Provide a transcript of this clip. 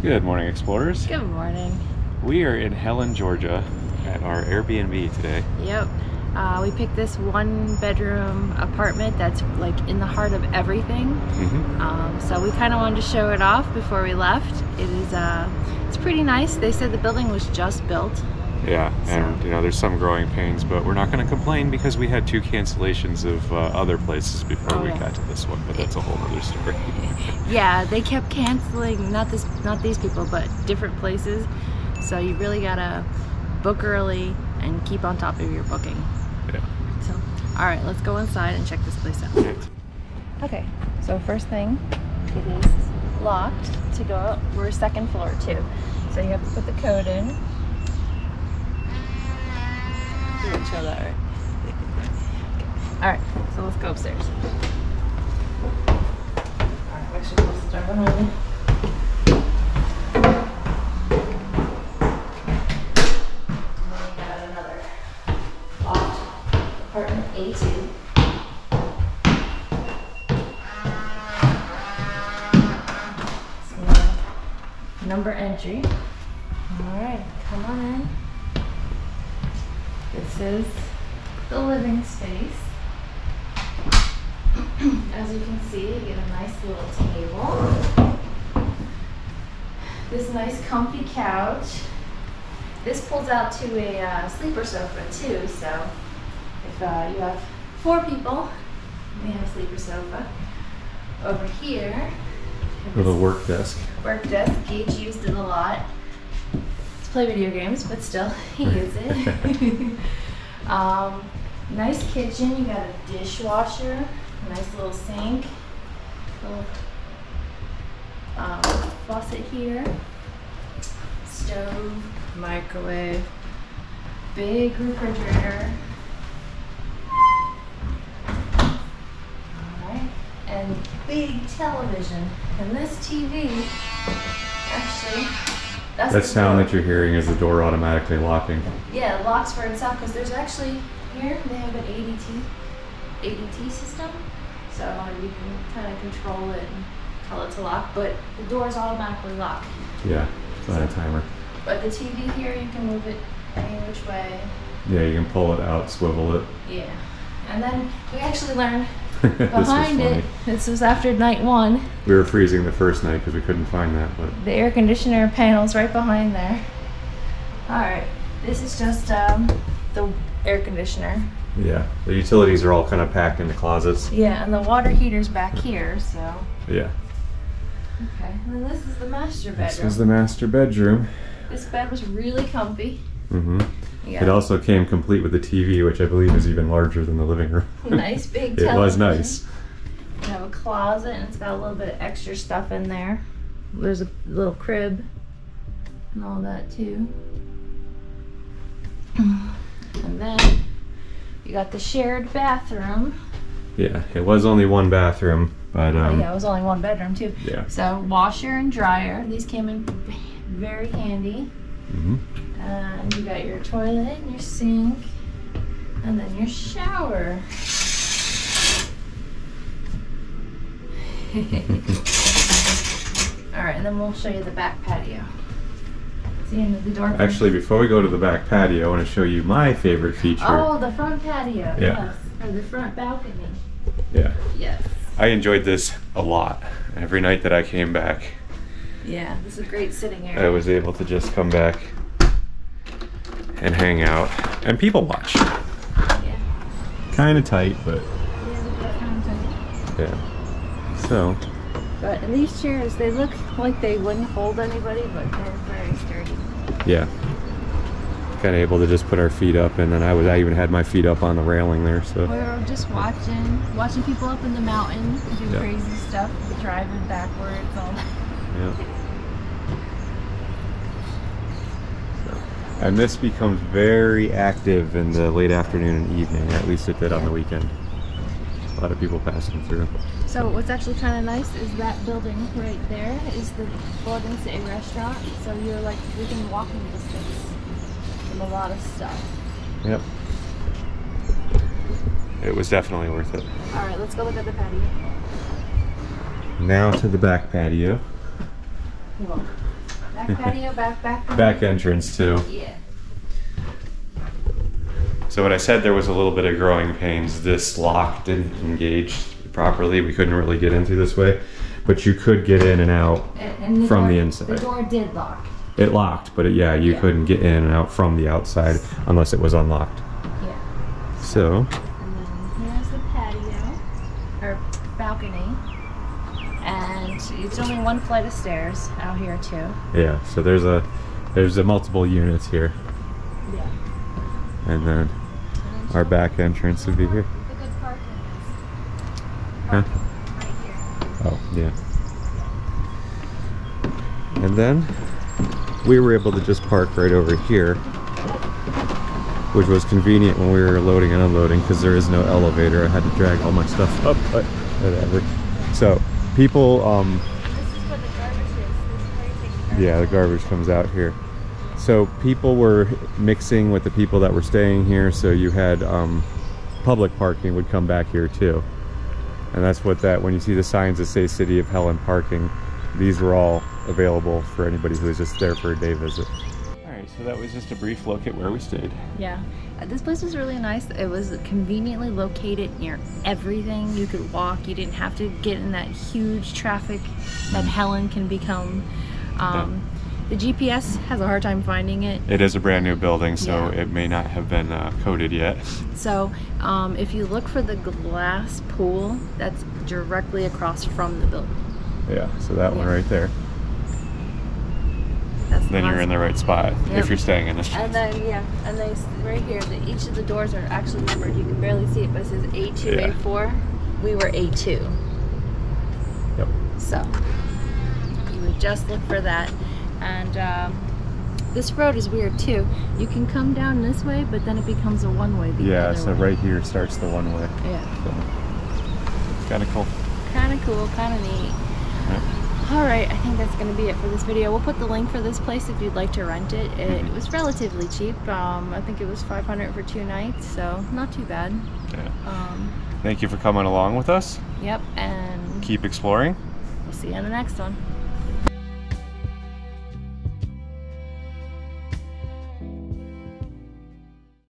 Good morning, explorers. Good morning. We are in Helen, Georgia at our Airbnb today. Yep. We picked this one-bedroom apartment that's like in the heart of everything. So we kind of wanted to show it off before we left. It's pretty nice. They said the building was just built. Yeah, and you know, there's some growing pains, but we're not going to complain because we had 2 cancellations of other places before we got to this one, but that's a whole other story. Yeah, they kept canceling, not these people, but different places. So you really gotta book early and keep on top of your booking. Yeah. So, all right, let's go inside and check this place out. Right. Okay, so first thing, it is locked to go up. We're second floor too, so you have to put the code in. You didn't show that, right? All right, so let's go upstairs. All right, make sure you close the door behind you. Apartment A2. So, number entry. Alright, come on in. This is the living space. As you can see, you get a nice little table. This nice comfy couch. This pulls out to a sleeper sofa too, so if you have 4 people, we have a sleeper sofa. Over here, With a work desk. Work desk. Gage used it a lot to play video games, but still, he used it. Nice kitchen. You got a dishwasher, a nice little sink, little faucet here, stove, microwave, big refrigerator. And big television. And this TV, actually, that's That the sound door. that you're hearing is the door automatically locking. Yeah, it locks for itself because there's actually, here they have an ADT system. So you can kind of control it and tell it to lock, but the doors automatically lock. Yeah, it's on a timer. But the TV here, you can move it any which way. Yeah, you can pull it out, swivel it. Yeah. And then we actually learned This was behind funny. it, this was after night 1. We were freezing the first night because we couldn't find that, but The air conditioner panel's right behind there. Alright, this is just the air conditioner. yeah, the utilities are all kind of packed in the closets. Yeah, and the water heater's back here, so. Yeah. Okay, and then this is the master bedroom. This was the master bedroom. This bed was really comfy. It also came complete with the TV, which I believe is even larger than the living room. Nice big It television. was nice. You have a closet, and it's got a little bit of extra stuff in there. There's a little crib and all that too. And then you got the shared bathroom. Yeah, it was only 1 bathroom, but Yeah, it was only 1 bedroom too. yeah. So washer and dryer. These came in very handy. And you got your toilet and your sink, and then your shower. All right, and then we'll show you the back patio. See, into the door. Actually, before we go to the back patio, I want to show you my favorite feature. Oh, the front patio. Yeah. Yes, or the front balcony. Yeah. Yes. I enjoyed this a lot. Every night that I came back, Yeah, this is a great sitting I area. was able to just come back and hang out and people watch. Yeah. Kind of tight, but Yeah. yeah. So, But these chairs, they look like they wouldn't hold anybody, but they're very sturdy. yeah. Kind of able to just put our feet up, and then I even had my feet up on the railing there. So. We were just watching people up in the mountain do Yeah. crazy stuff, driving backwards, all that. Yeah. And this becomes very active in the late afternoon and evening, or at least it did on the weekend. A lot of people passing through. So what's actually kind of nice is that building right there is the Golden City restaurant. So you're like within walking distance from a lot of stuff. Yep. It was definitely worth it. All right, let's go look at the patio. Now to the back patio. Whoa. Back patio, back entrance too. Yeah. So when I said there was a little bit of growing pains, this lock didn't engage properly. We couldn't really get in through this way, but you could get in and out and from the inside. The door did lock. It locked, but you couldn't get in and out from the outside unless it was unlocked. Yeah. So. And then here's the patio, or balcony. And it's only one flight of stairs out here too. Yeah, so there's a multiple units here. Yeah. And then our back entrance would be here. The good parking is Huh? right here. Oh, yeah. And then we were able to just park right over here, which was convenient when we were loading and unloading because there is no elevator. I had to drag all my stuff up, but whatever. So people, This is where the garbage is. This is where you take the garbage. yeah, the garbage comes out here. So people were mixing with the people that were staying here, so you had public parking would come back here too. And that's what when you see the signs that say City of Helen parking, these were all available for anybody who was just there for a day visit. Alright, so that was just a brief look at where we stayed. Yeah. This place was really nice. It was conveniently located near everything. You could walk. You didn't have to get in that huge traffic that Helen can become. The GPS has a hard time finding it. It is a brand new building, so Yeah. it may not have been coded yet. So if you look for the glass pool, that's directly across from the building. Yeah, so that one right there. That's Then you're in the right spot if you're staying in this. And then and they right here, each of the doors are actually numbered. You can barely see it, but it says A2, Yeah. A4. We were A2. Yep. So you would just look for that. And this road is weird too. You can come down this way, but then it becomes a one-way. Yeah, so right here starts the one way. Yeah. So, it's kind of cool. Kind of cool, kind of neat. Yep. Alright, I think that's going to be it for this video. We'll put the link for this place if you'd like to rent it. It was relatively cheap. I think it was $500 for 2 nights, so not too bad. Yeah. Thank you for coming along with us. Yep, and Keep exploring. we'll see you on the next one.